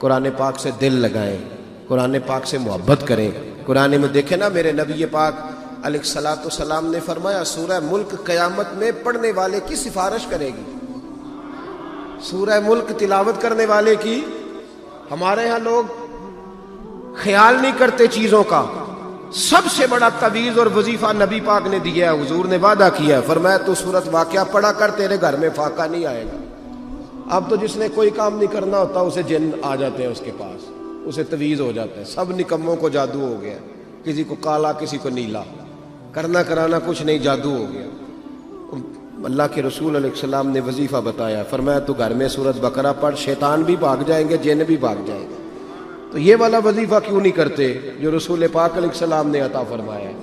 قرآن پاک سے دل لگائیں، قرآن پاک سے محبت کریں۔ قرآن میں دیکھیں نا، میرے نبی پاک علیہ الصلوۃ والسلام نے فرمایا سورہ ملک قیامت میں پڑھنے والے کی سفارش کرے گی۔ سورہ ملک تلاوت کرنے والے کی، ہمارے ہاں لوگ خیال نہیں کرتے چیزوں کا، سب سے بڑا تعویذ اور وظیفہ نبی پاک نے دیا ہے، حضور نے وعدہ کیا ہے، فرمایا تو سورۃ واقعہ پڑھا کر، تیرے گھر میں فاقہ نہیں آئے گا۔ اب تو جس نے کوئی کام نہیں کرنا ہوتا اسے جن آ جاتے ہیں اس کے پاس، اسے تعویذ ہو جاتا ہے۔ سب نکموں کو جادو ہو گیا، کسی کو کالا کسی کو نیلا، کرنا کرانا کچھ نہیں، جادو ہو گیا۔ اللہ کے رسول علیہ السلام نے وظیفہ بتایا، فرمایا تو گھر میں سورۃ بقرہ پڑھ، شیطان بھی بھاگ جائیں گے، جن بھی بھاگ جائیں گے۔ تو یہ والا وظیفہ کیوں نہیں کرتے جو رسول پاک علیہ السلام نے عطا فرمایا ہے؟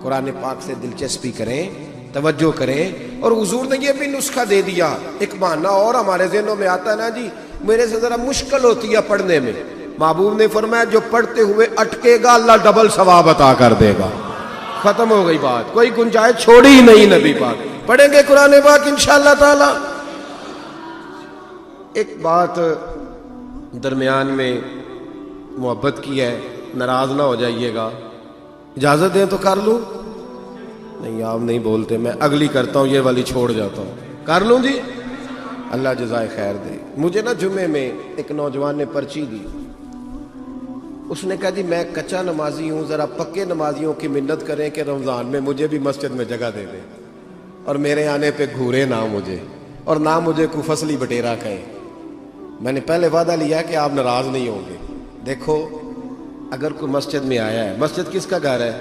قرآن پاک سے دلچسپی کریں، توجہ کریں۔ اور حضور نے یہ بھی نسخہ دے دیا، ایک بہانہ اور ہمارے ذہنوں میں آتا ہے نا جی، میرے سے ذرا مشکل ہوتی ہے پڑھنے میں، محبوب نے فرمایا جو پڑھتے ہوئے اٹکے گا اللہ ڈبل ثواب عطا کر دے گا۔ ختم ہو گئی بات، کوئی گنجائش چھوڑی ہی نہیں نبی پاک۔ پڑھیں گے قرآن پاک انشاءاللہ تعالی۔ ایک بات درمیان میں محبت کی ہے، ناراض نہ ہو جائیے گا، اجازت دیں تو کر لوں؟ نہیں آپ نہیں بولتے، میں اگلی کرتا ہوں، یہ والی چھوڑ جاتا ہوں۔ کر لوں جی؟ اللہ جزائے خیر دے۔ مجھے نا جمعے میں ایک نوجوان نے پرچی دی، اس نے کہا جی میں کچا نمازی ہوں، ذرا پکے نمازیوں کی منت کریں کہ رمضان میں مجھے بھی مسجد میں جگہ دے دیں، اور میرے آنے پہ گھورے نہ مجھے، اور نہ مجھے کوئی فصلی بٹیرا کہیں۔ میں نے پہلے وعدہ لیا کہ آپ ناراض نہیں ہوں گے۔ دیکھو اگر کوئی مسجد میں آیا ہے، مسجد کس کا گھر ہے؟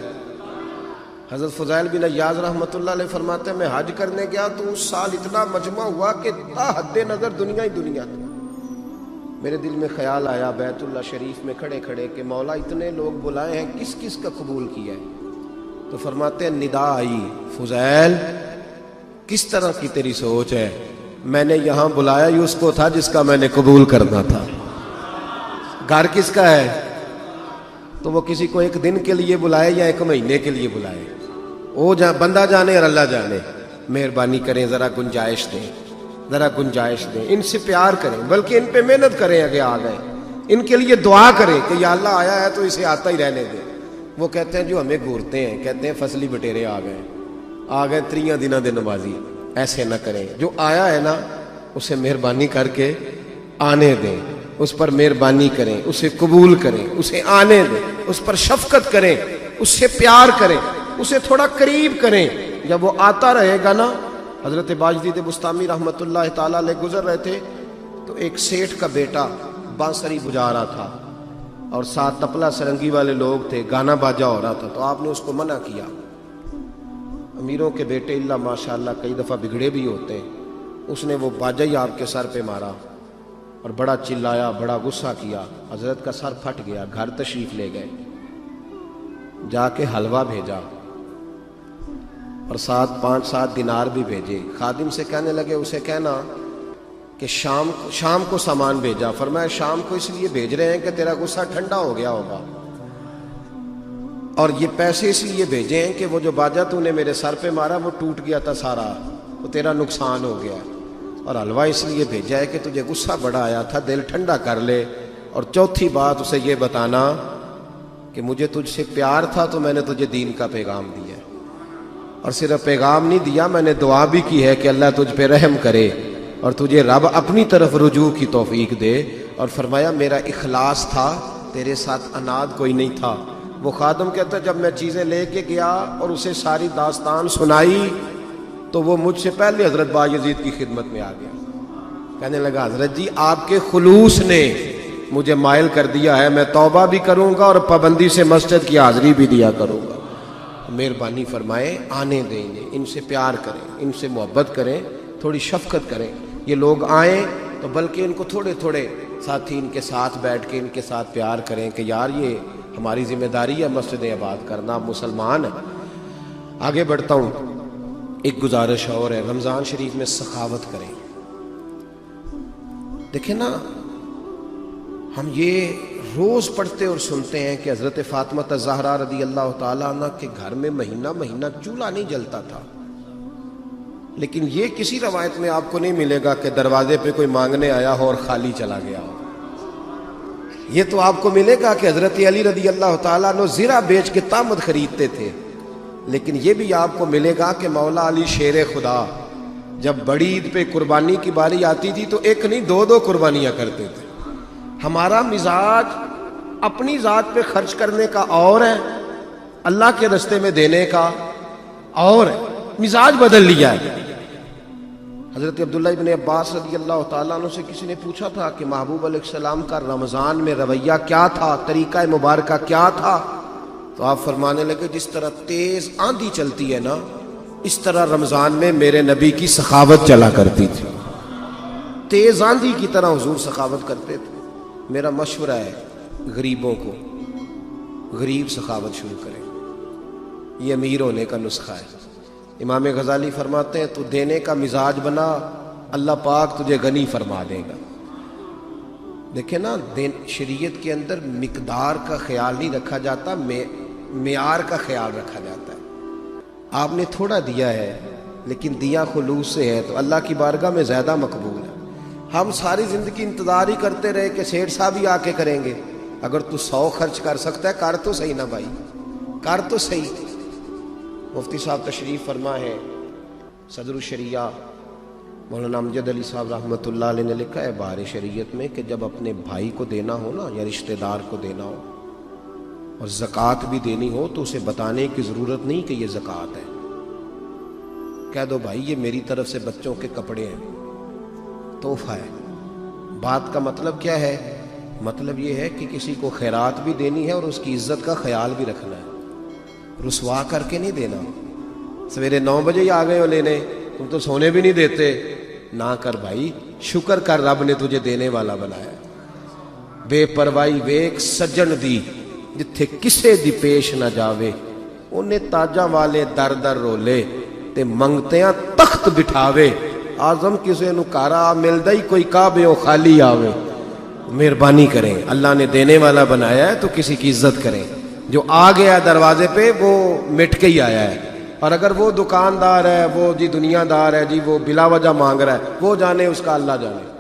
حضرت فضیل بن عیاض رحمۃ اللہ علیہ فرماتے ہیں میں حج کرنے گیا تو اس سال اتنا مجمع ہوا کہ تا حد نظر دنیا ہی دنیا تھی۔ میرے دل میں خیال آیا بیت اللہ شریف میں کھڑے کھڑے کہ مولا اتنے لوگ بلائے ہیں، کس کس کا قبول کیا ہے؟ تو فرماتے ہیں ندا آئی، فضیل کس طرح کی تیری سوچ ہے؟ میں نے یہاں بلایا ہی اس کو تھا جس کا میں نے قبول کرنا تھا۔ گھر کس کا ہے؟ تو وہ کسی کو ایک دن کے لیے بلائے یا ایک مہینے کے لیے بلائے، وہ بندہ جانے اور اللہ جانے۔ مہربانی کریں ذرا گنجائش دیں، ذرا گنجائش دیں، ان سے پیار کریں، بلکہ ان پہ محنت کریں۔ اگر آ گئے ان کے لیے دعا کریں کہ یا اللہ آیا ہے تو اسے آتا ہی رہنے دیں۔ وہ کہتے ہیں جو ہمیں گھورتے ہیں، کہتے ہیں فصلی بٹیرے آ گئے تریاں دنوں دے نمازی۔ ایسے نہ کریں، جو آیا ہے نا اسے مہربانی کر کے آنے دیں، اس پر مہربانی کریں، اسے قبول کریں، اسے آنے دیں، اس پر شفقت کریں، اس سے پیار کریں، اسے تھوڑا قریب کریں۔ جب وہ آتا رہے گا نا، حضرت باجدید بستامی رحمۃ اللہ تعالیٰ علیہ گزر رہے تھے تو ایک سیٹھ کا بیٹا بانسری بجا رہا تھا اور ساتھ تپلا سرنگی والے لوگ تھے، گانا باجا ہو رہا تھا، تو آپ نے اس کو منع کیا۔ امیروں کے بیٹے اللہ ماشاءاللہ کئی دفعہ بگڑے بھی ہوتے ہیں، اس نے وہ باجا ہی آپ کے سر پہ مارا اور بڑا چلایا، بڑا غصہ کیا، حضرت کا سر پھٹ گیا۔ گھر تشریف لے گئے، جا کے حلوہ بھیجا اور ساتھ 5-7 دینار بھی بھیجے۔ خادم سے کہنے لگے اسے کہنا کہ شام کو سامان بھیجا۔ فرمایا شام کو اس لیے بھیج رہے ہیں کہ تیرا غصہ ٹھنڈا ہو گیا ہوگا، اور یہ پیسے اس لیے بھیجے ہیں کہ وہ جو باجا تو نے میرے سر پہ مارا وہ ٹوٹ گیا تھا سارا، وہ تیرا نقصان ہو گیا، اور حلوہ اس لیے بھیجا ہے کہ تجھے غصہ بڑا آیا تھا، دل ٹھنڈا کر لے۔ اور چوتھی بات اسے یہ بتانا کہ مجھے تجھ سے پیار تھا تو میں نے تجھے دین کا پیغام دیا، اور صرف پیغام نہیں دیا، میں نے دعا بھی کی ہے کہ اللہ تجھ پہ رحم کرے اور تجھے رب اپنی طرف رجوع کی توفیق دے۔ اور فرمایا میرا اخلاص تھا، تیرے ساتھ اناد کوئی نہیں تھا۔ وہ خادم کہتا ہے جب میں چیزیں لے کے گیا اور اسے ساری داستان سنائی تو وہ مجھ سے پہلے حضرت بایزید کی خدمت میں آ گیا، کہنے لگا حضرت جی آپ کے خلوص نے مجھے مائل کر دیا ہے، میں توبہ بھی کروں گا اور پابندی سے مسجد کی حاضری بھی دیا کروں گا۔ مہربانی فرمائیں، آنے دیں انہیں، ان سے پیار کریں، ان سے محبت کریں، تھوڑی شفقت کریں۔ یہ لوگ آئیں تو بلکہ ان کو تھوڑے تھوڑے ساتھی ان کے ساتھ بیٹھ کے ان کے ساتھ پیار کریں کہ یار یہ ہماری ذمہ داری ہے مسجدیں آباد کرنا، مسلمان ہیں۔ آگے بڑھتا ہوں، ایک گزارش اور ہے، رمضان شریف میں سخاوت کریں۔ دیکھیں نا، ہم یہ روز پڑھتے اور سنتے ہیں کہ حضرت فاطمہ الزہرا رضی اللہ تعالیٰ عنہ کے گھر میں مہینہ مہینہ چولہا نہیں جلتا تھا، لیکن یہ کسی روایت میں آپ کو نہیں ملے گا کہ دروازے پہ کوئی مانگنے آیا ہو اور خالی چلا گیا ہو، یہ تو آپ کو ملے گا کہ حضرت علی رضی اللہ تعالیٰ عنہ زرہ بیچ کے تامت خریدتے تھے، لیکن یہ بھی آپ کو ملے گا کہ مولا علی شیر خدا جب بڑی عید پہ قربانی کی باری آتی تھی تو ایک نہیں دو قربانیاں کرتے تھے۔ ہمارا مزاج اپنی ذات پہ خرچ کرنے کا اور ہے، اللہ کے راستے میں دینے کا اور ہے، مزاج بدل لیا ہے۔ حضرت عبداللہ ابن عباس رضی اللہ تعالیٰ عنہ سے کسی نے پوچھا تھا کہ محبوب علیہ السلام کا رمضان میں رویہ کیا تھا، طریقہ مبارکہ کیا تھا؟ تو آپ فرمانے لگے جس طرح تیز آندھی چلتی ہے نا، اس طرح رمضان میں میرے نبی کی سخاوت چلا کرتی تھی، تیز آندھی کی طرح حضور سخاوت کرتے تھے۔ میرا مشورہ ہے غریبوں کو، غریب سخاوت شروع کریں، یہ امیر ہونے کا نسخہ ہے۔ امام غزالی فرماتے ہیں تو دینے کا مزاج بنا، اللہ پاک تجھے غنی فرما دے گا۔ دیکھیں نا، شریعت کے اندر مقدار کا خیال نہیں رکھا جاتا، معیار کا خیال رکھا جاتا ہے۔ آپ نے تھوڑا دیا ہے لیکن دیا خلوص سے ہے تو اللہ کی بارگاہ میں زیادہ مقبول ہے۔ ہم ساری زندگی انتظار ہی کرتے رہے کہ سیٹھ صاحب ہی آ کے کریں گے۔ اگر تو 100 خرچ کر سکتا ہے کر تو صحیح نا بھائی، کر تو صحیح۔ مفتی صاحب تشریف فرما ہے، صدر الشریعہ مولانا امجد علی صاحب رحمۃ اللہ علیہ نے لکھا ہے بہار شریعت میں کہ جب اپنے بھائی کو دینا ہو نا یا رشتہ دار کو دینا ہو اور زکوٰۃ بھی دینی ہو تو اسے بتانے کی ضرورت نہیں کہ یہ زکوٰۃ ہے، کہہ دو بھائی یہ میری طرف سے بچوں کے کپڑے ہیں، تحفہ ہے۔ بات کا مطلب کیا ہے؟ مطلب یہ ہے کہ کسی کو خیرات بھی دینی ہے اور اس کی عزت کا خیال بھی رکھنا ہے، رسوا کر کے نہیں دینا۔ سویرے 9 بجے ہی آ گئے ہو لینے، تم تو سونے بھی نہیں دیتے، نہ کر بھائی، شکر کر رب نے تجھے دینے والا بنایا۔ بے پرواہی ویک سجن دی جتھے کسے دی پیش نہ جاوے، انہیں تاجاں والے در در رولے تے منگتیاں تخت بٹھاوے، آزم کسے نو کارا ملدا ہی کوئی کعبے خالی آوے۔ مہربانی کریں، اللہ نے دینے والا بنایا ہے تو کسی کی عزت کریں۔ جو آ گیا دروازے پہ وہ مٹ کے ہی آیا ہے، اور اگر وہ دکاندار ہے، وہ جی دنیا دار ہے جی، وہ بلا وجہ مانگ رہا ہے، وہ جانے اس کا اللہ جانے،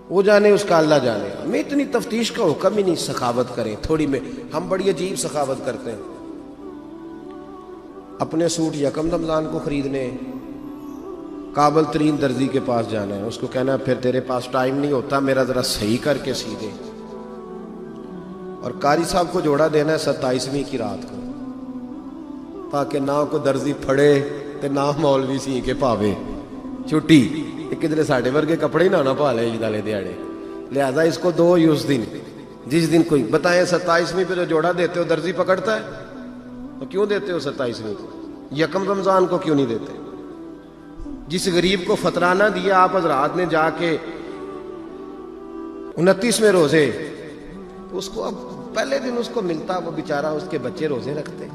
وہ جانے اس کا اللہ جانے۔ ہمیں اتنی تفتیش کا حکم ہی نہیں، سخاوت کریں تھوڑی میں۔ ہم بڑی عجیب سخاوت کرتے ہیں، اپنے سوٹ یکم رمضان کو خریدنے قابل ترین درزی کے پاس جانا ہے، اس کو کہنا ہے پھر تیرے پاس ٹائم نہیں ہوتا، میرا ذرا صحیح کر کے سی دے۔ اور قاری صاحب کو جوڑا دینا ہے 27ویں کی رات کو، تاکہ نہ کو درزی پھڑے تے نہ مولوی سی کے پاوے چھٹی، کدھر ساڈے ورگے کپڑے ہی نہ پا لے عید والے دیہڑے، لہذا اس کو دو ہی اس دن، جس دن کوئی بتائیں 27ویں پہ جو جوڑا دیتے ہو درزی پکڑتا ہے، تو کیوں دیتے ہو 27ویں کو؟ یکم رمضان کو کیوں نہیں دیتے؟ جس غریب کو فطرانہ دیا آپ حضرات نے جا کے 29ویں روزے، اس کو اب پہلے دن اس کو ملتا، وہ بیچارہ اس کے بچے روزے رکھتے،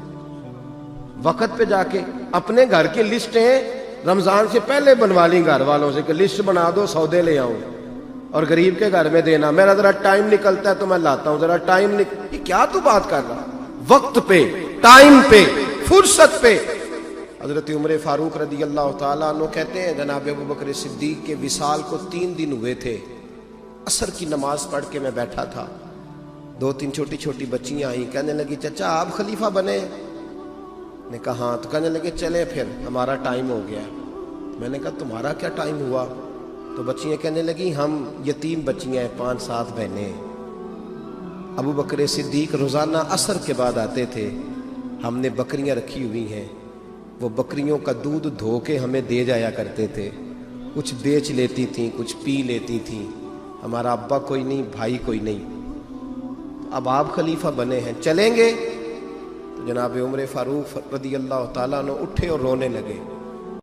وقت پہ جا کے اپنے گھر کی لسٹیں رمضان سے پہلے بنوا لی گھر والوں سے کہ لسٹ بنا دو سودے لے آؤں، اور غریب کے گھر میں دینا، میرا ذرا ٹائم نکلتا ہے تو میں لاتا ہوں، ذرا ٹائم یہ کیا تو بات کر رہا؟ وقت پہ، ٹائم پہ، فرصت پہ۔ حضرت عمر فاروق رضی اللہ تعالیٰ عنہ کہتے ہیں جناب ابو بکر صدیق کے وصال کو 3 دن ہوئے تھے، عصر کی نماز پڑھ کے میں بیٹھا تھا، 2-3 چھوٹی چھوٹی بچیاں آئیں، کہنے لگی چچا آپ خلیفہ بنے؟ نے کہا ہاں، تو کہنے لگے چلے پھر ہمارا ٹائم ہو گیا۔ میں نے کہا تمہارا کیا ٹائم ہوا؟ تو بچیاں کہنے لگی ہم یتیم بچیاں ہیں، 5-7 بہنیں ہیں، ابو بکر صدیق روزانہ عصر کے بعد آتے تھے، ہم نے بکریاں رکھی ہوئی ہیں، وہ بکریوں کا دودھ دھو کے ہمیں دے جایا کرتے تھے، کچھ بیچ لیتی تھیں، کچھ پی لیتی تھیں، ہمارا ابا کوئی نہیں، بھائی کوئی نہیں، اب آپ خلیفہ بنے ہیں، چلیں گے؟ تو جناب عمر فاروق رضی اللہ تعالیٰ عنہ اٹھے اور رونے لگے۔